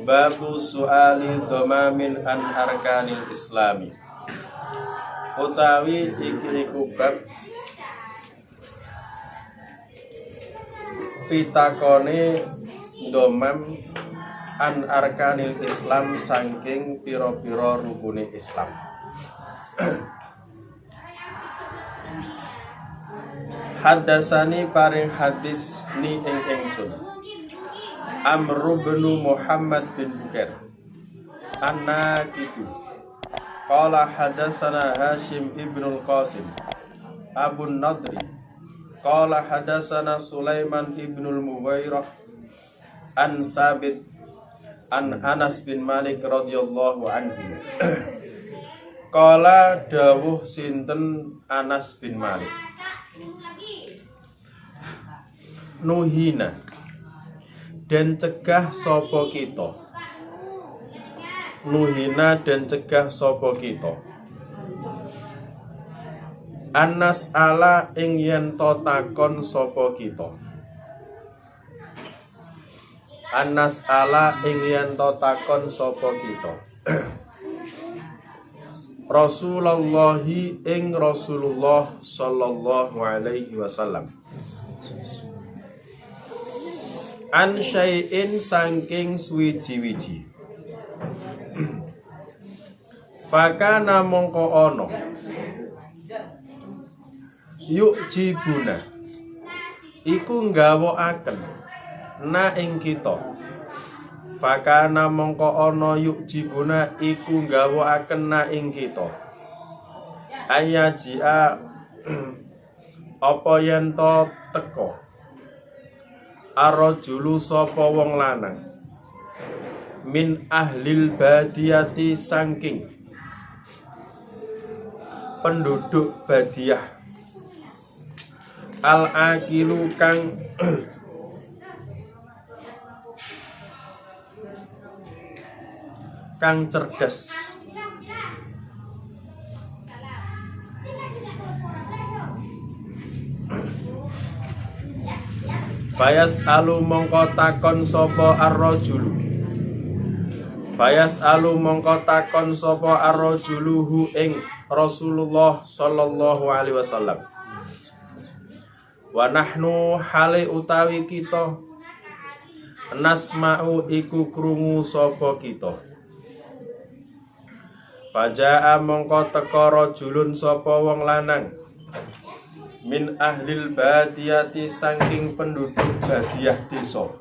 Babu su'ali domamin an arkanil islami. Utawi iki iku bab pitakone domam an arkanil islam saking pira-pira rukune Islam. Hadasani paring hadis ni ing ingsun Amr bin Muhammad bin Bukair An-Nakidu qala hadasana Hashim ibn al-Qasim Abu Nadri qala hadasana Sulaiman ibn al-Muwairah an Sabit an Anas bin Malik radhiyallahu anhu qala dawuh sinten Anas bin Malik nuhina dan cegah sapa kita. Nuhina dan cegah sapa kita. Anas ala ing yen to takon sapa kita. Anas ala ing yen to takon sapa kita. Rasulullahi ing Rasulullah sallallahu alaihi wasallam. An syai'in saking suwiji-wiji. Fakana mongko ono yuk jibuna iku nggawakaken na ing kita. Fakana mongko ono yuk jibuna iku nggawakaken na ing kita. Ayajia apa yen to teko arrajulu sapa wong lanang min ahlil badiyati saking penduduk badiyah al aqilu kang cerdas Bayas alu mongko takon sapa ar-rajulu. Bayas alu mongko takon sapa ar-rajulu hu ing Rasulullah sallallahu alaihi wasallam. Wa nahnu hale utawi kita nasma'u iku krungu sapa kita. Fajaa mongko teka rajulun sapa wong lanang min ahlil badiyati saking penduduk badiyah desa.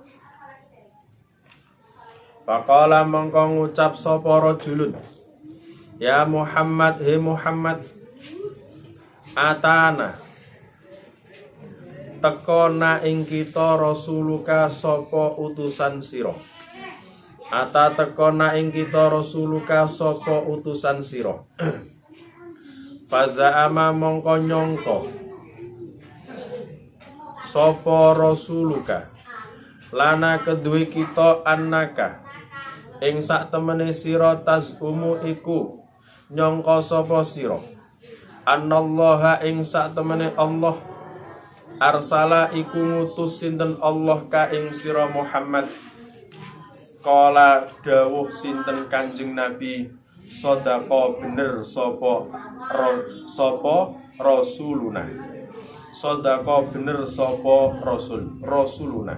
Faqala mongko ngucap sapa rajulun, ya Muhammad, he Muhammad, atana tekona ing kita rasuluka sapa utusan sira. Ata tekona ing kita rasuluka sapa utusan sira. Faza'ama mongko nyangka sapa rasuluka lana kedue kita annaka ing sak temene sira tazumu iku nyangka sapa sira anallaha ing sak temene Allah arsala iku ngutus sinten Allah ka ing sira Muhammad. Kala dawuh sinten Kanjeng Nabi sadaqa bener sapa rasuluna. Sadaqa bener sapa rasuluna.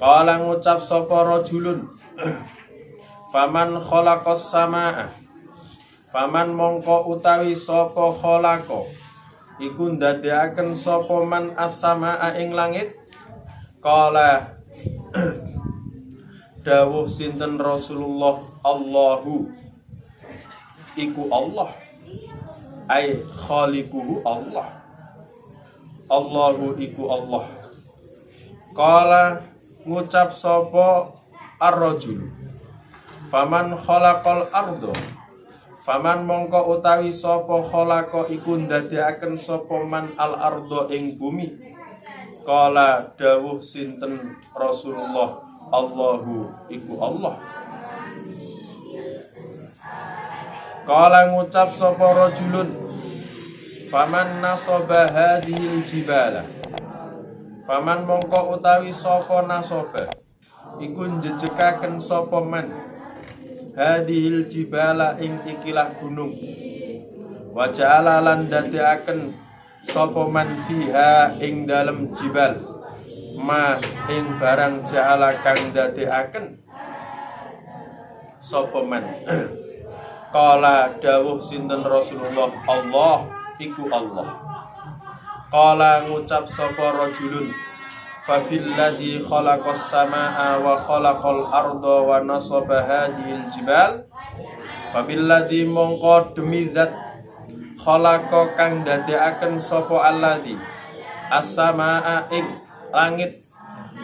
Kala ngucap sapa rajulun faman khalaqas samaa. Faman mongko utawi sapa khalaqa iku ndadekaken sapa man as-samaa ing langit. Kala dawuh sinten Rasulullah Allahu iku Allah ay khaliquhu Allah. Allahu iku Allah. Qala ngucap sapa ar-rajul faman khalaqal ardo. Faman mongko utawi sapa khalaqa iku ndadekaken sapa man al ardo ing bumi. Qala dawuh sinten Rasulullah Allahu iku Allah. Kala ngucap sapa rajulun faman nasaba hadhil jibala. Faman mongko utawi sapa nasaba iku njejekaken sapa man hadhil jibala ing ikilah gunung wa ja'ala lan dadekaken sapa man fiha ing dalem jibal ma ing barang ja'ala kang dadekaken sapa man qala dawuh sinten Rasulullah Allah iku Allah qala ngucap sapa rajulun fabilladzi khalaqas samaa wa khalaqal arda wa nasaba hadhil jibal fabilladzi mongko demi zat khalaqa kang dadekaken sapa alladzi as-samaa ing langit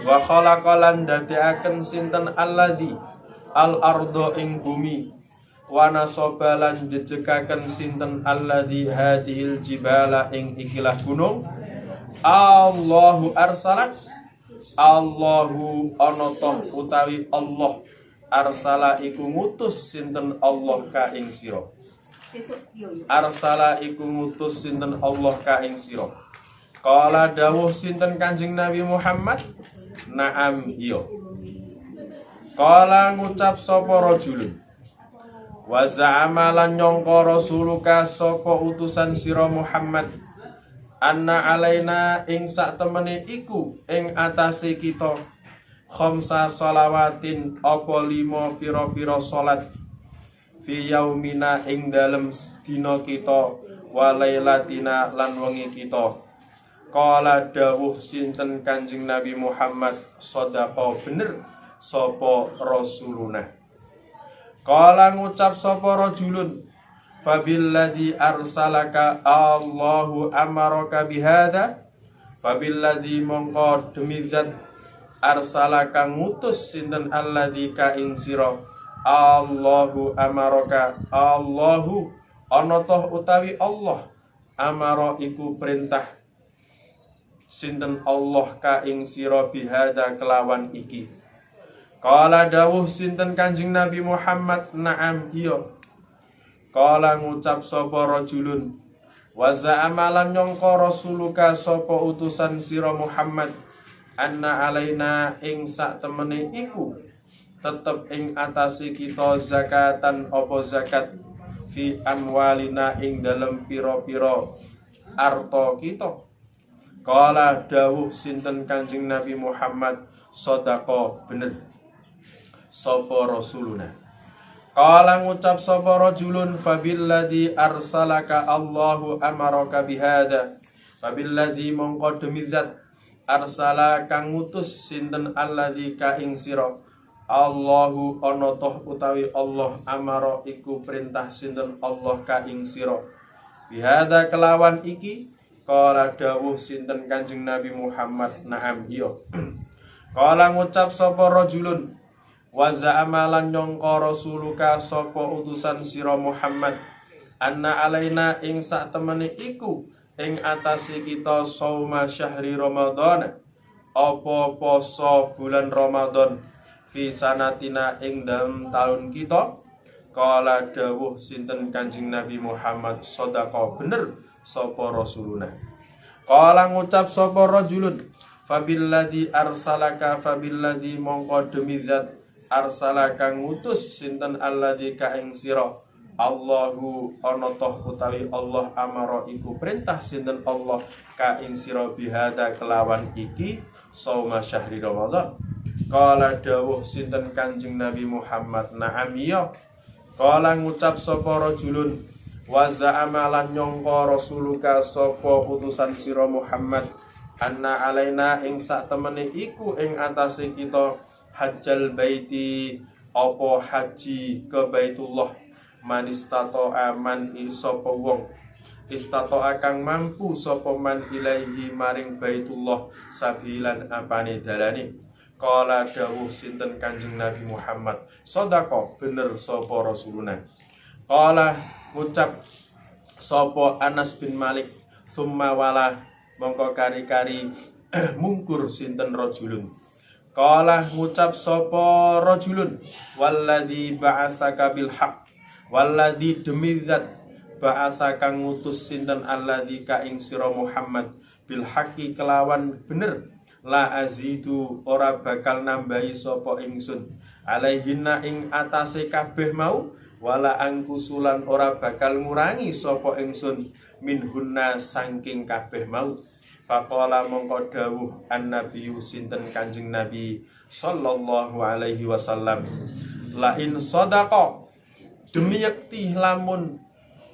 wa khalaqa lan dadekaken sinten alladzi al arda ing bumi wa nasaba lan jejekaken sinten alladzi hadhil jibala ing ikilah gunung Allahu arsalat Allahu ana toh utawi Allah arsala iku ngutus sinten Allah ka ing sira arsala iku ngutus sinten Allah ka ing sira qala dawuh sinten Kanjeng Nabi Muhammad na'am iya qala ngucap sapa rajulun wa za'ama lan nyangka rasuluka sapa utusan sira Muhammad anna alaina ing sak temene iku ing atase kita khamsa shalawatin apa 5 pira-pira salat fi yaumina ing dalem dina kita wa lailatina lan wengi kita qala dawuh sinten Kanjeng Nabi Muhammad sadaqa bener sapa rasuluna qala ngucap sapa rajulun fabilladzi arsalaka Allahu amaraka bihada fabilladzi mongko demi zat arsalaka ngutus sinten alladzi ka ing sira Allahu amaraka Allahu ana toh utawi Allah amara iku perintah sinten Allah ka ing sira bihada kelawan iki qala dawuh sinten Kanjeng Nabi Muhammad na'am iya qala ngucap sapa rajulun wa za'amalan nyangka rasuluka sapa utusan sira Muhammad anna alaina ing sak temene iku tetep ing atase kita zakatan apa zakat fi amwalina ing dalem pira-pira arta kita qala dawuh sinten Kanjeng Nabi Muhammad sadaqa bener sapa rasuluna qala ngucap sapa rajulun fabilladzi arsalaka Allahu amaraka bihada fabilladzi mongko demi zat arsala kang ngutus sinten alladzi ka ing sira Allahu ana toh utawi Allah amara iku perintah sinten Allah ka ing sira bihada kelawan iki qala dawuh sinten Kanjeng Nabi Muhammad na'am iya qala ngucap sapa rajulun wa za'amalan nyangka rasuluka sapa utusan sira Muhammad anna alaina ing sak temene iku ing atase kita sauma syahri Ramadan apa poso bulan Ramadan fi sanatina ing dalem taun kita qala dawuh sinten Kanjeng Nabi Muhammad sadaqa bener sapa rasuluna qala ngucap sapa rajulun fabilladzi arsalaka fabilladzi mongko demi zat arsala kang ngutus sinten alladzi ka ing sira Allahu ana toh utawi Allah amara iku perintah sinten Allah ka ing sira bihada kelawan iki sauma syahri Ramadan qala dawuh sinten Kanjeng Nabi Muhammad na'am iya qala ngucap sapa rajulun wa za'ama lan nyangka rasuluka sapa utusan sira Muhammad anna alaina ing sak temene iku ing atase kita hajjal baiti apa haji ke Baitullah manistato aman sapa wong istato akang mampu sapa man ilaihi maring Baitullah sabilan apane dalane qala dawuh sinten Kanjeng Nabi Muhammad sadaqa bener sapa rasuluna qala ngucap sapa Anas bin Malik summa wala mongko kari-kari mungkur sinten rajulun qala ngucap sapa rajulun walladzi ba'asaka bil haqq walladzi demi zat ba'asaka ngutus sinten alladzi ka ing sira Muhammad bil haqqi kelawan bener la azidu ora bakal nambahi sapa ingsun alaihinna ing atase kabeh mau wala angkusulan ora bakal ngurangi sapa ingsun minhunna saking kabeh mau. Faqala mongko dawuh an-nabiyyu sinten Kanjeng Nabi sallallahu alaihi wasallam, la in sadaqa demi yakti lamun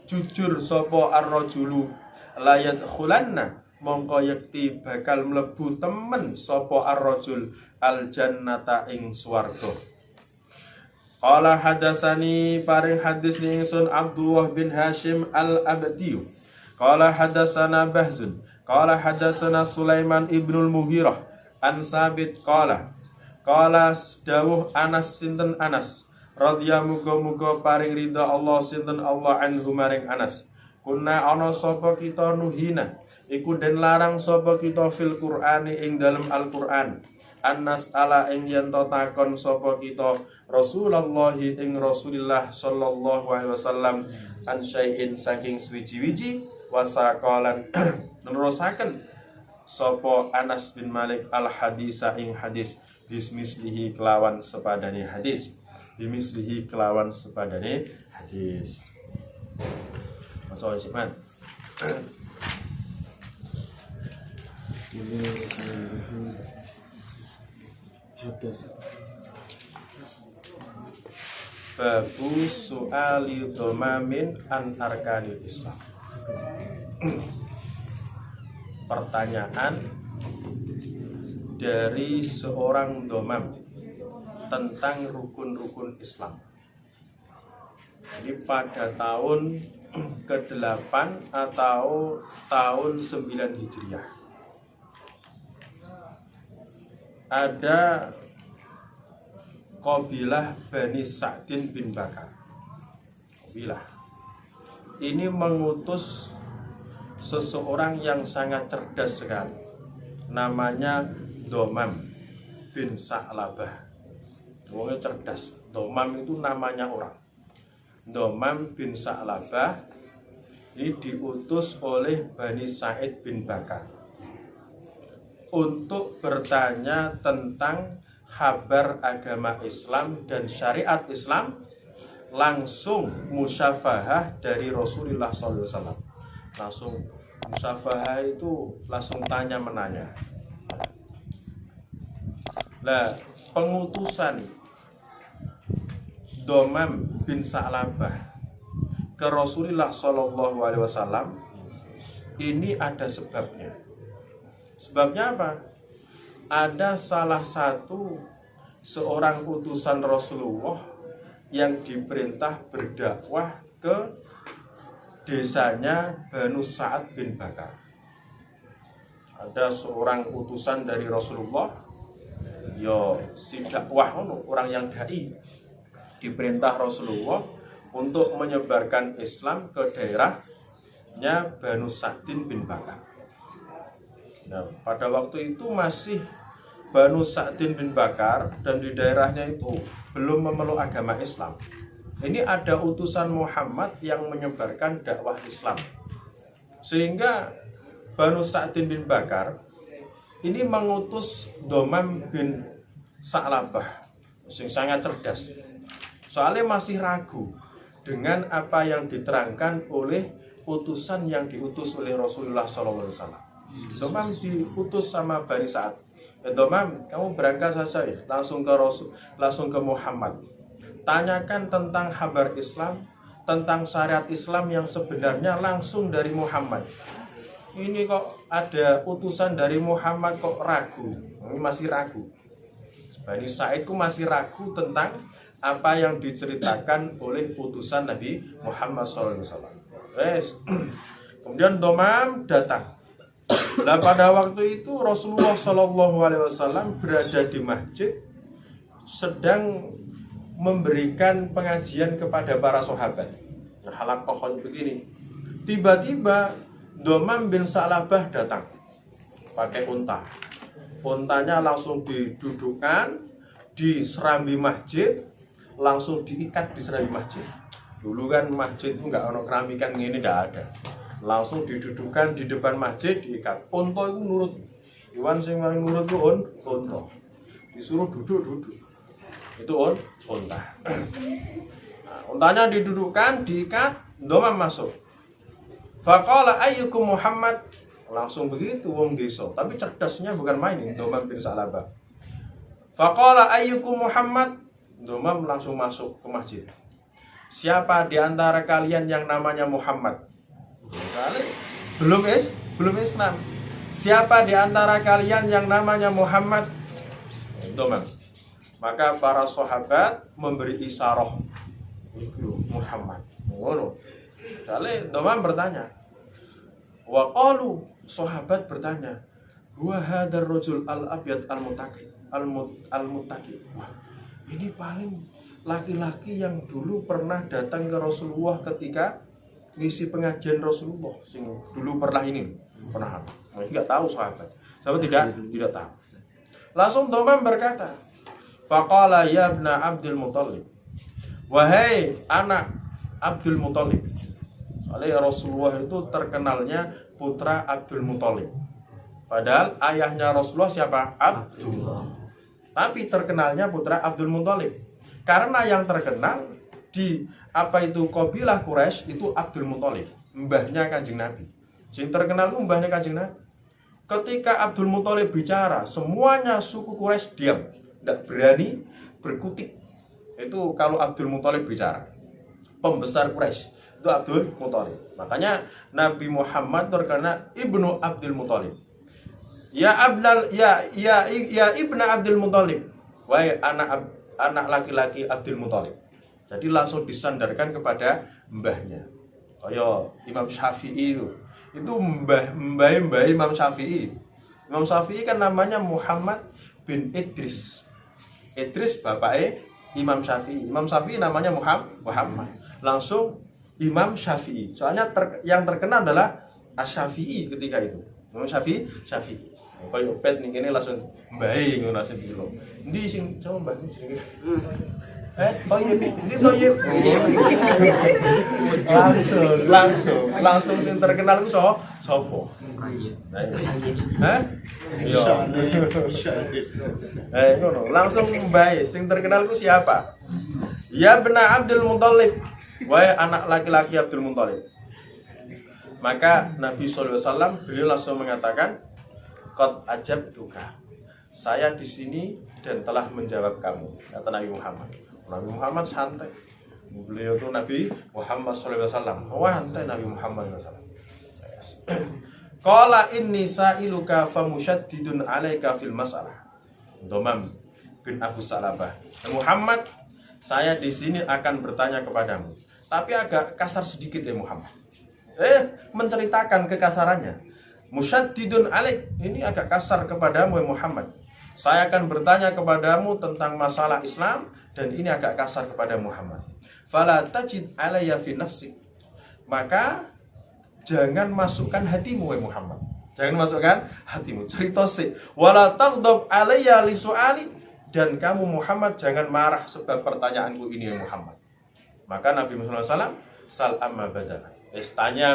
jujur sapa ar-rajulu layat khulanna mongko yakti bakal mlebu temen sapa ar-rajul al-jannata ing swarga. Qala hadasani paring hadis ni ingsun Abdullah bin Hashim al-Abdiyu. Qala hadasana Bahzun. Qala hadasana Sulaiman ibnul Mughirah an Sabit qala dawuh Anas sinten Anas radhiyallahu muga-muga paring ridha Allah sinten Allah anhu maring Anas. Kunna ana sapa kita nuhina iku den larang sapa kita fil Qur'ani ing dalem Al-Qur'an. Anas ala ing yen to takon sapa kita Rasulullah ing Rasulillah sallallahu alaihi wasallam an syai'in saking swiji-wiji wasaqalan nerusaken sapa Anas bin Malik al hadisa ing hadis bismislihi kelawan sepadane hadis bimislihi kelawan sepadane hadis. Maca siman ini hadis babu su'ali domamin an arkanil Islam. Pertanyaan dari seorang domam tentang rukun-rukun Islam. Ini pada tahun ke-8 atau tahun 9 Hijriah. Ada Qabilah Bani Sa'din bin Bakar. Qabilah ini mengutus seseorang yang sangat cerdas sekali, namanya Domam bin Sa'labah. Orangnya cerdas. Domam itu namanya orang. Domam bin Sa'labah ini diutus oleh Bani Sa'id bin Bakar untuk bertanya tentang kabar agama Islam dan syariat Islam, langsung musyafahah dari Rasulullah SAW. Langsung musyafahah itu langsung tanya menanya. Nah, pengutusan Domam bin Sa'labah ke Rasulullah SAW ini ada sebabnya. Sebabnya apa? Ada salah satu seorang utusan Rasulullah yang diperintah berdakwah ke desanya Banu Sa'ad bin Bakar. Ada seorang utusan dari Rasulullah, si dakwah orang yang dai, diperintah Rasulullah untuk menyebarkan Islam ke daerahnya Banu Sa'din bin Bakar. Nah, pada waktu itu masih Banu Sa'din bin Bakar dan di daerahnya itu belum memeluk agama Islam. Ini ada utusan Muhammad yang menyebarkan dakwah Islam. Sehingga Banu Sa'din bin Bakar ini mengutus Domam bin Sa'labah yang sangat cerdas. Soalnya masih ragu dengan apa yang diterangkan oleh utusan yang diutus oleh Rasulullah SAW. Domam diutus sama Bani Sa'ad. Domam, kamu berangkat saja ya, langsung ke Rasul, langsung ke Muhammad. Tanyakan tentang kabar Islam, tentang syariat Islam yang sebenarnya langsung dari Muhammad. Ini kok ada utusan dari Muhammad kok ragu? Ini masih ragu. Bani Sa'id itu masih ragu tentang apa yang diceritakan oleh utusan Nabi Muhammad SAW. Kemudian Domam datang. Nah, pada waktu itu Rasulullah SAW berada di masjid sedang memberikan pengajian kepada para sahabat. Nah, halaqah begini. Tiba-tiba Domam bin Sa'labah datang pakai unta. Untanya langsung didudukkan di serambi masjid, langsung diikat di serambi masjid. Dulu kan masjid itu nggak ono keramikan ini, nggak ada. Langsung didudukkan di depan masjid, diikat. Unta itu nurut, Hewan sing paling nurut ku unta. Disuruh duduk. Itu unta. Nah, untanya didudukkan, diikat, domam masuk. Faqala ayyukum Muhammad. Langsung begitu wong desa, tapi cerdasnya bukan main ini Domam bin Sa'labah. Faqala ayyukum Muhammad. Domam langsung masuk ke masjid. Siapa di antara kalian yang namanya Muhammad? Belum Islam. Siapa di antara kalian yang namanya Muhammad? Domam. Maka para sahabat memberi isyarah. Itu Muhammad. Ngono. Kali Domam bertanya. Wa qalu, sahabat bertanya, "Huwa hadzal rajul al-abyad al-muttaqi." Wah, ini paling laki-laki yang dulu pernah datang ke Rasulullah ketika ngisi pengajian Rasulullah. Sing dulu pernah enggak tahu sahabat. Sahabat tidak tahu. Langsung Domam berkata, faqala ya ibna Abdul Muthalib. Wahai anak Abdul Muthalib. Soalnya Rasulullah itu terkenalnya putra Abdul Muthalib. Padahal ayahnya Rasulullah siapa? Abdullah. Tapi terkenalnya putra Abdul Muthalib. Karena yang terkenal di kabilah Quraisy itu Abdul Muthalib, mbahnya Kanjeng Nabi. Yang terkenal itu mbahnya Kanjeng Nabi. Ketika Abdul Muthalib bicara, semuanya suku Quraisy diam, tidak berani berkutik. Itu kalau Abdul Muthalib bicara. Pembesar Quraisy itu Abdul Muthalib. Makanya Nabi Muhammad terkena Ibnu Abdul Muthalib. Ya Ibnu Abdul Muthalib. Wahai anak laki-laki Abdul Muthalib. Jadi langsung disandarkan kepada mbahnya. Kayak Imam Syafi'i itu mbah Imam Syafi'i. Imam Syafi'i kan namanya Muhammad bin Idris. Idris bapaknya Imam Syafi'i. Imam Syafi'i namanya Muhammad. Langsung Imam Syafi'i. Soalnya yang terkenal adalah Asy-Syafi'i ketika itu. Imam Syafi'i. Kayak pet ning kene langsung mbae ngono langsung piro. Endi sing coba mbah jenenge? Toyib. Langsung sing terkenal ku sapa? Hah? Iya. Ngono, langsung mbae sing terkenal ku siapa? Ya bena Abdul Muthalib. Wahai anak laki-laki Abdul Muthalib. Maka Nabi SAW beliau langsung mengatakan, "Qad ajabtuka." Saya di sini dan telah menjawab kamu, kata Nabi Muhammad. Nabi Muhammad santai. Beliau itu Nabi Muhammad SAW. Santai Nabi Muhammad SAW. Qala inni sa'iluka famusyaddidun 'alaika fil mas'alah. Domam bin Abu Sa'labah. Muhammad, saya di sini akan bertanya kepadamu, tapi agak kasar sedikit ya Muhammad. Menceritakan kekasarannya. Musyaddidun 'alaik, ini agak kasar kepadamu ya Muhammad. Saya akan bertanya kepadamu tentang masalah Islam dan ini agak kasar kepada Muhammad. Fala tajid 'alayya fi nafsik. Maka jangan masukkan hatimu ya Muhammad. Jangan masukkan hatimu. Cerita sih. Wala taghdab 'alayya li su'ali, dan kamu Muhammad jangan marah sebab pertanyaanku ini ya Muhammad. Maka Nabi Muhammad SAW sal amma badala. Tanya.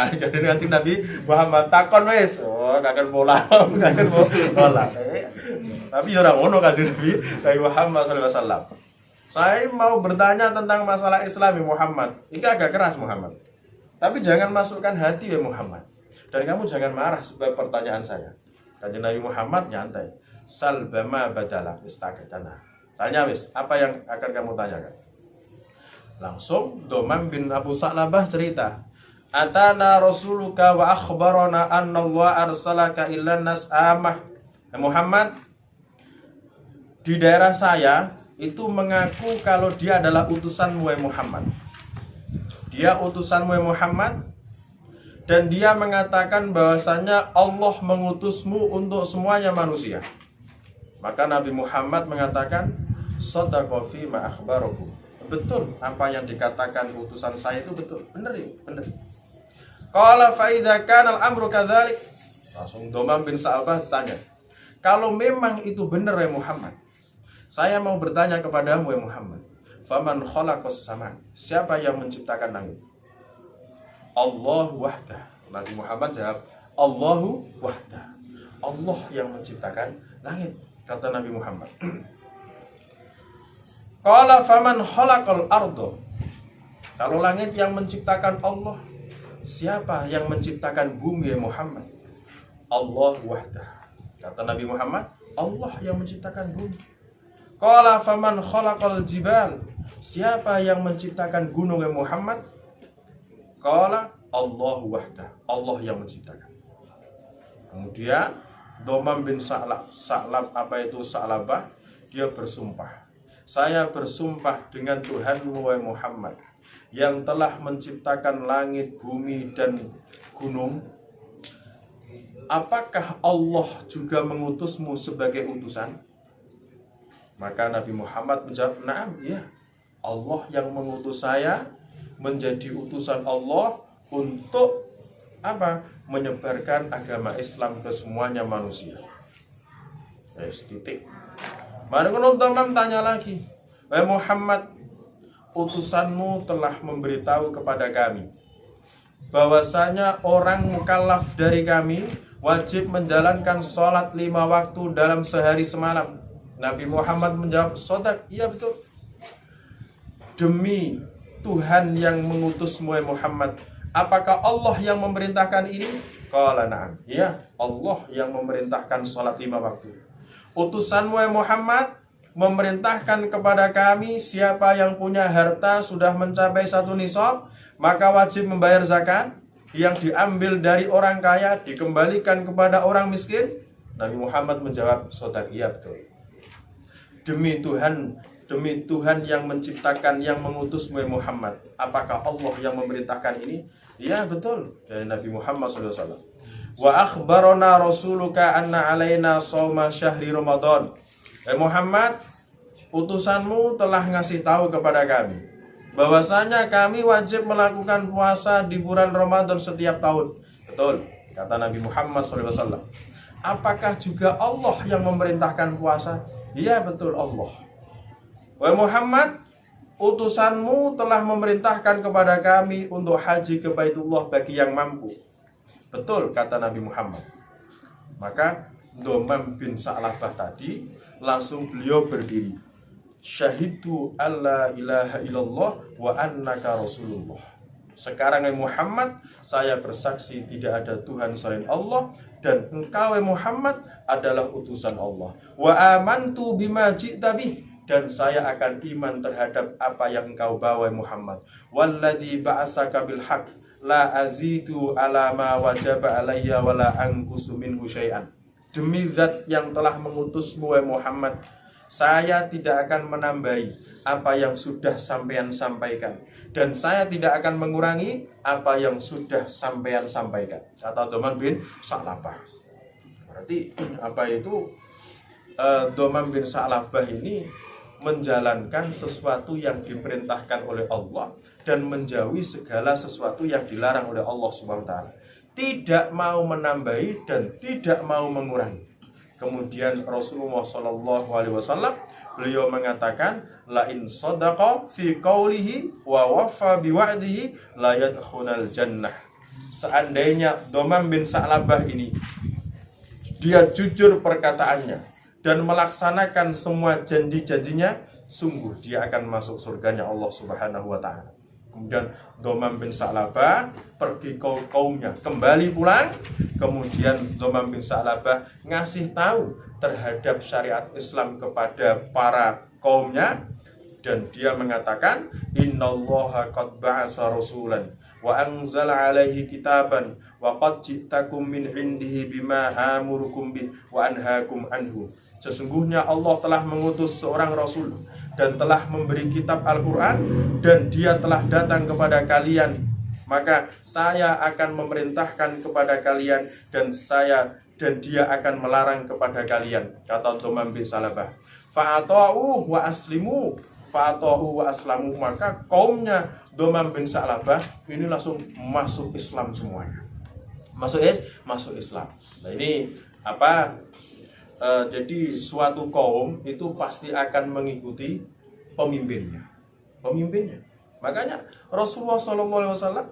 Jadi nanti Nabi Muhammad takon wis. Kakek bola. Tapi ya ora ngono kanjeng Nabi Muhammad SAW. Saya mau bertanya tentang masalah Islam ya Muhammad. Ini agak keras Muhammad. Tapi jangan masukkan hati ya Muhammad. Dan kamu jangan marah sebab pertanyaan saya. Kanjeng Nabi Muhammad nyantai. Sal bama badala istakatana. Tanya wis, apa yang akan kamu tanyakan? Langsung Domam bin Abu Sa'labah cerita, atana rasuluka wa akhbarana anna Allah arsalaka illa nas amah. Muhammad, di daerah saya itu mengaku kalau dia adalah utusanmu Muhammad. Dia utusanmu Muhammad, dan dia mengatakan bahwasanya Allah mengutusmu untuk semuanya manusia. Maka Nabi Muhammad mengatakan, shadaqa fi ma akhbarakum. Betul apa yang dikatakan utusan saya itu betul. Benar. Qala fa idza kana al-amru kadzalik. Langsung Domam bin Sa'labah tanya, kalau memang itu benar ya Muhammad, saya mau bertanya kepadamu ya Muhammad. Faman khalaqas sama? Siapa yang menciptakan langit? Allahu wahdah. Nabi Muhammad jawab, Allahu wahdah. Allah yang menciptakan langit, kata Nabi Muhammad. Qala faman khalaqal ardo. Kalau langit yang menciptakan Allah, siapa yang menciptakan bumi ya Muhammad? Allah wahdah. Kata Nabi Muhammad, Allah yang menciptakan bumi. Qala faman khalaqal jibal. Siapa yang menciptakan gunung ya Muhammad? Qala Allah wahdah. Allah yang menciptakan. Kemudian Domam bin Sa'lab apa itu Sa'labah, dia bersumpah, saya bersumpah dengan Tuhanmu wahai Muhammad, yang telah menciptakan langit, bumi, dan gunung, apakah Allah juga mengutusmu sebagai utusan? Maka Nabi Muhammad menjawab, na'am, ya, Allah yang mengutus saya menjadi utusan Allah untuk apa? Menyebarkan agama Islam ke semuanya manusia. Titik. Mari Domam tanya lagi, wahai Muhammad, utusanmu telah memberitahu kepada kami bahwasanya orang mukallaf dari kami wajib menjalankan sholat 5 waktu dalam sehari semalam. Nabi Muhammad menjawab, sodak, iya betul. Demi Tuhan yang mengutusmu wahai Muhammad, apakah Allah yang memerintahkan ini? Qala na'am. Ya, Allah yang memerintahkan sholat 5 waktu. Utusanmu wahai Muhammad memerintahkan kepada kami, siapa yang punya harta sudah mencapai 1 nisab, maka wajib membayar zakat. Yang diambil dari orang kaya dikembalikan kepada orang miskin. Nabi Muhammad menjawab, sodaq, iya betul. Demi Tuhan yang menciptakan, yang mengutus Muhammad, apakah Allah yang memerintahkan ini? Ya betul, dari Nabi Muhammad SAW. Wa akhbarona rasuluka anna alaina sawma syahri Ramadan. Muhammad, utusanmu telah ngasih tahu kepada kami bahwasanya kami wajib melakukan puasa di bulan Ramadan setiap tahun. Betul, kata Nabi Muhammad SAW. Apakah juga Allah yang memerintahkan puasa? Ya betul, Allah. Wahai Muhammad, utusanmu telah memerintahkan kepada kami untuk haji ke Baitullah bagi yang mampu. Betul, kata Nabi Muhammad. Maka Domam bin Sa'labah tadi langsung beliau berdiri. Syahidtu alla ilaha illallah wa annaka rasulullah. Sekarang Muhammad, saya bersaksi tidak ada Tuhan selain Allah, dan engkau Muhammad adalah utusan Allah. Wa amantu bima ji'ta bih, dan saya akan iman terhadap apa yang engkau bawa Muhammad. Walladzi ba'asaka bil haq la azidu ala ma wajaba alayya wa la anqusu minhu syai'an. Demi zat yang telah mengutusmu wahai Muhammad, saya tidak akan menambahi apa yang sudah sampean sampaikan, dan saya tidak akan mengurangi apa yang sudah sampean sampaikan, kata Domam bin Sa'labah. Berarti apa itu? Domam bin Sa'labah ini menjalankan sesuatu yang diperintahkan oleh Allah dan menjauhi segala sesuatu yang dilarang oleh Allah Subhanahu wa taala. Tidak mau menambahi dan tidak mau mengurangi. Kemudian Rasulullah SAW beliau mengatakan, la in sadaqa fi qawlihi wa wafa bi wa'dihi la yadkhulul jannah. Seandainya Domam bin Sa'labah ini dia jujur perkataannya dan melaksanakan semua janji-janjinya, sungguh dia akan masuk surganya Allah Subhanahu wa taala. Kemudian Domam bin Sa'labah pergi ke kaumnya, kembali pulang. Kemudian Domam bin Sa'labah ngasih tahu terhadap syariat Islam kepada para kaumnya, dan dia mengatakan, innallaha qad ba'asa rasulan wa anzala alaihi kitaban wa qad ji'takum min indihi bima amurukum bih wa anhaakum anhu. Sesungguhnya Allah telah mengutus seorang rasul dan telah memberi kitab Al-Quran, dan dia telah datang kepada kalian, maka saya akan memerintahkan kepada kalian, dan dia akan melarang kepada kalian, kata Domam bin Sa'labah. Fa'ata'u wa aslimu, fa'ata'u wa aslamu. Maka kaumnya Domam bin Sa'labah ini langsung masuk Islam semuanya. Masuk Islam. Nah ini apa? Jadi suatu kaum itu pasti akan mengikuti pemimpinnya. Makanya Rasulullah SAW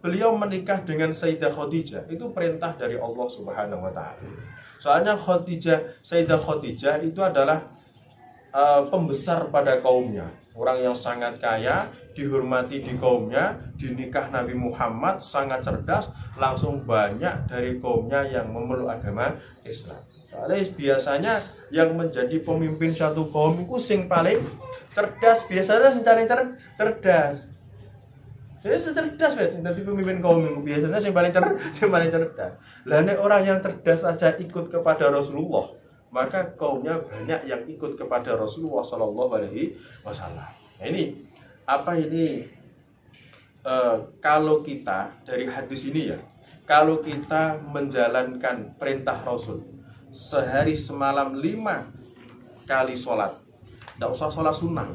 beliau menikah dengan Sayyidah Khadijah itu perintah dari Allah Subhanahu wa taala. Soalnya Sayyidah Khadijah itu adalah pembesar pada kaumnya, orang yang sangat kaya, dihormati di kaumnya, dinikah Nabi Muhammad, sangat cerdas, langsung banyak dari kaumnya yang memeluk agama Islam. Soalnya biasanya yang menjadi pemimpin satu kaum itu sing paling cerdas, biasanya sing cari cerdas. Jadi cerdas nanti pemimpin kaum itu biasanya sing paling cerdas. Lah nek orang yang cerdas saja ikut kepada Rasulullah, maka kaumnya banyak yang ikut kepada Rasulullah Shallallahu Alaihi Wasallam. Nah, ini kalau kita dari hadis ini ya, kalau kita menjalankan perintah Rasul sehari semalam 5 kali sholat, tidak usah sholat sunnah,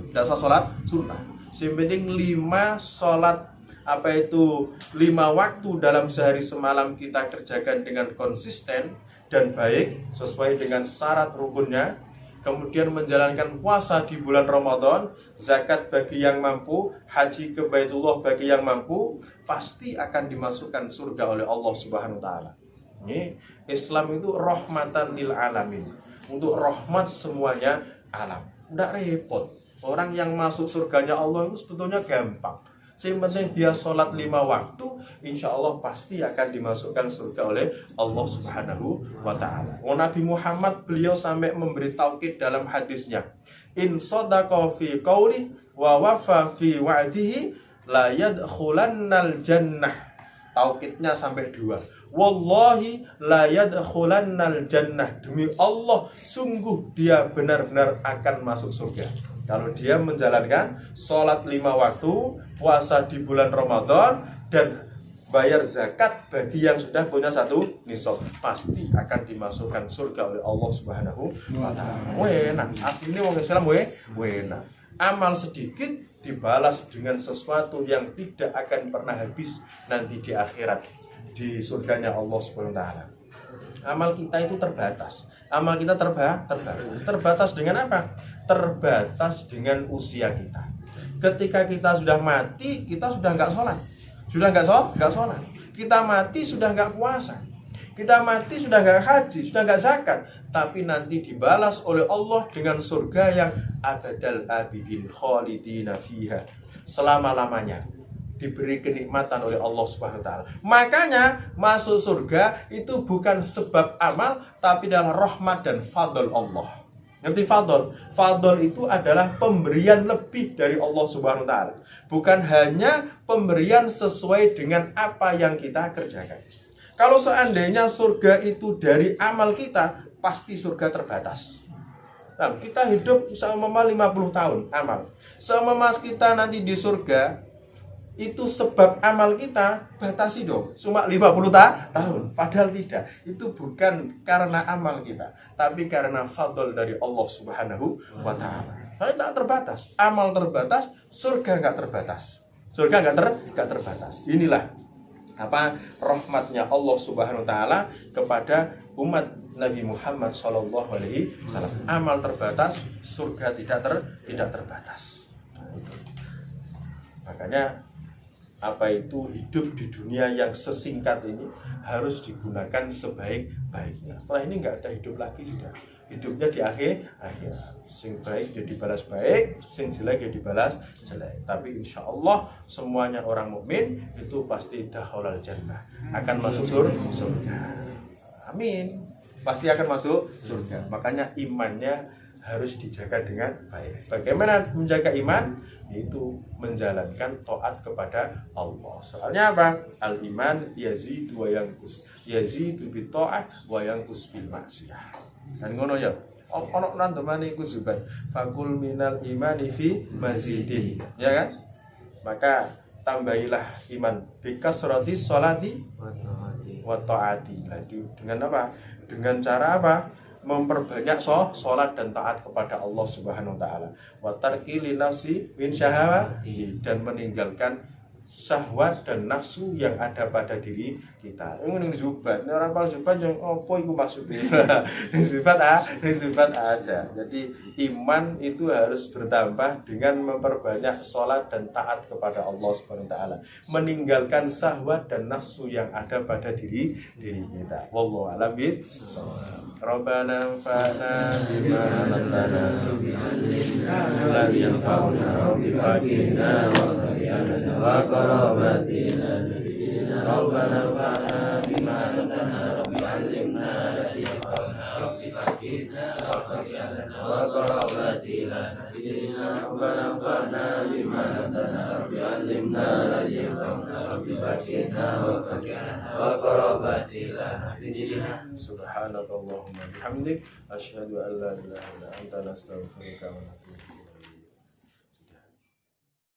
yang penting 5 sholat 5 waktu dalam sehari semalam kita kerjakan dengan konsisten dan baik sesuai dengan syarat rukunnya, kemudian menjalankan puasa di bulan Ramadan, zakat bagi yang mampu, haji ke Baitullah bagi yang mampu, pasti akan dimasukkan surga oleh Allah Subhanahu wa taala. Ini Islam itu rahmatan lil alamin, untuk rahmat semuanya alam. Tidak repot. Orang yang masuk surganya Allah itu sebetulnya gampang. Yang penting dia sholat 5 waktu, insya Allah pasti akan dimasukkan surga oleh Allah Subhanahu wa ta'ala. Nabi Muhammad beliau sampai memberi taukid dalam hadisnya, in sadaqa fi qawli wa wafa fi wa'dihi la yadkhulannal jannah. Taukidnya sampai 2. Wallahi la yadkhulannal jannah. Demi Allah, sungguh dia benar-benar akan masuk surga. Kalau dia menjalankan sholat 5 waktu, puasa di bulan Ramadan, dan bayar zakat bagi yang sudah punya 1 nisab, pasti akan dimasukkan surga oleh Allah Subhanahu wa ta'ala. Enak, aslinya orang Islam enak. Amal sedikit dibalas dengan sesuatu yang tidak akan pernah habis nanti di akhirat, di surganya Allah Subhanahu wa ta'ala. Amal kita itu terbatas. Amal kita terbatas dengan apa? Terbatas dengan usia kita. Ketika kita sudah mati, kita sudah nggak sholat, kita mati sudah nggak puasa, kita mati sudah nggak haji, sudah nggak zakat, tapi nanti dibalas oleh Allah dengan surga yang abadal abidin khalidina fiha, selama-lamanya diberi kenikmatan oleh Allah Subhanahu wa taala. Makanya masuk surga itu bukan sebab amal, tapi adalah rahmat dan fadl Allah. Ngerti fadl? Fadl itu adalah pemberian lebih dari Allah Subhanahu wa taala. Bukan hanya pemberian sesuai dengan apa yang kita kerjakan. Kalau seandainya surga itu dari amal kita, pasti surga terbatas. Nah, kita hidup selama 50 tahun amal. Selama kita nanti di surga, itu sebab amal kita, batasi dong, cuma 50 tahun. Padahal tidak, itu bukan karena amal kita, tapi karena fadl dari Allah Subhanahu wa ta'ala. Saya tak terbatas, amal terbatas, surga nggak terbatas. Inilah rahmatnya Allah Subhanahu wa ta'ala kepada umat Nabi Muhammad Shallallahu Alaihi Wasallam. Amal terbatas, surga tidak terbatas. Makanya hidup di dunia yang sesingkat ini harus digunakan sebaik-baiknya. Setelah ini nggak ada hidup lagi, sudah hidupnya di akhir. Sing baik dia dibalas baik, sing jelek dia dibalas jelek. Tapi insya Allah semuanya orang mukmin itu pasti dakhulal jannah, akan masuk surga. Amin. Pasti akan masuk surga. Makanya imannya harus dijaga dengan baik. Bagaimana menjaga iman? Yaitu menjalankan taat kepada Allah. Soalnya apa? Al-iman yazidu wa yanqus. Yazidu bi ta'ah wa yanqus bil maksiyah. Dan ngono ya. Ono nang temane iku zubat. Fakul minal imani fi mazidin. Ya kan? Maka tambahilah iman bi kasrati sholati wa ta'ati. Dengan apa? Dengan cara apa? Memperbanyak sholat dan taat kepada Allah Subhanahu wa ta'ala. Wa tarki li nafsi min syahawati, dan meninggalkan syahwat dan nafsu yang ada pada diri kita. Ini zubat, ini orang paling zubat yang opo iku maksudnya. zubat ada. Jadi iman itu harus bertambah dengan memperbanyak sholat dan taat kepada Allah Subhanahu wa taala. Meninggalkan syahwat dan nafsu yang ada pada diri kita. Wallahu a'lam bishawab. Rabbana anfa'na bima 'allamtana la yanfa'una rabbi faqina wa qarabatina Rabbana anfa'na bima 'allamtana rabbi 'allimna la yanfa'una rabbi faqina wa qarabatina Rabbana anfa'na bima 'allamtana rabbi 'allimna la yanfa'una rabbi faqina wa qarabatina subhanakallahumma bihamdik asyhadu an la ilaha illa anta astaghfiruka wa atubu ilaik.